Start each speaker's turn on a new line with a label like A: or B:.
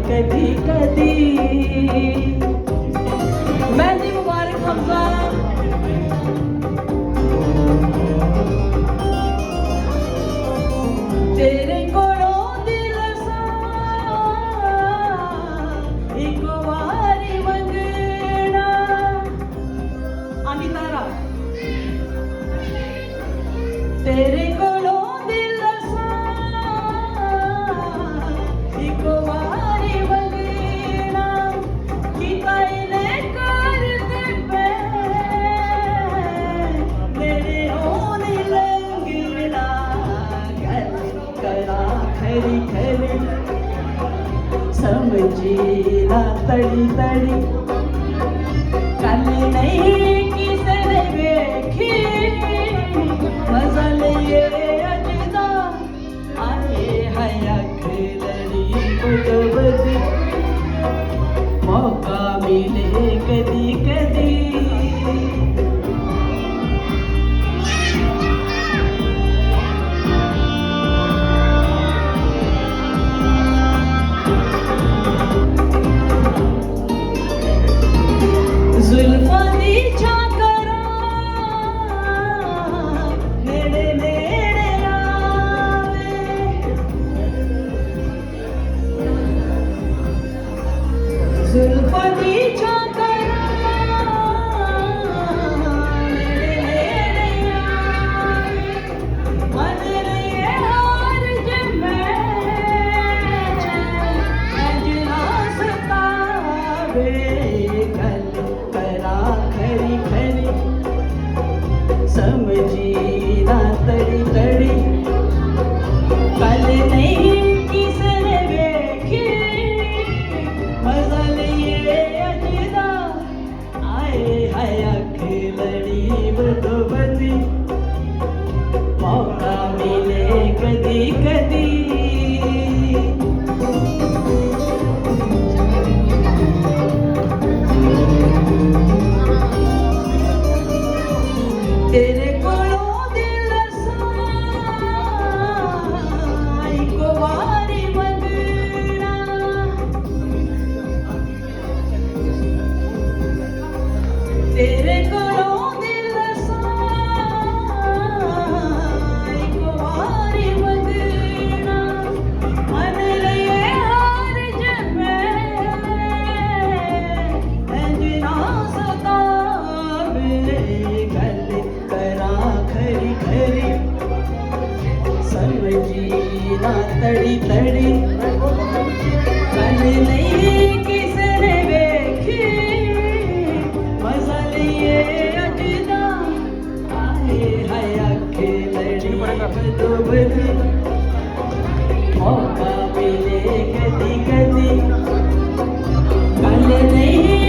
A: कधी कधी मेहंदी मुबारक हमजा तेरे कोलों दिल सा एक वारी मंगना आनी तारा तेरे कोलों दिल सा एक वारी मंगना कि कायने कर दे पे मेरे होने लगना गल करा खरी खरी समझी ना तड़ी तड़ी कल नहीं किसे ने वेखी मजा लिए अजदा आए हया खिलड़ी बदबदी मौका मिले कदी कदी जुल्फा दी झाकरा नेड़े नेड़े आवे जुल्फा दी झाकरा नेड़े नेड़े आवे मन लिए हार जमे अंजना सतावे गल करा खरी खरी समझी ना तड़ी तड़ी कल नहीं किसने वेखी मजा लिए अजदा आए हया खिलड़ी बदबदी मौका मिले कदी कदी तेरे कोलों दिल सा एक वारी मंगना तेरे कोलों दिल सा एक वारी मंगना मन लिए हार जमे अंजना सतावे गल करा खरी खरी समझी ना तड़ी तड़ी कल नहीं किसने वेखी मजा लिए अजदा आए हया खिलड़ी बदबदी मौका मिले कदी कदी कल नहीं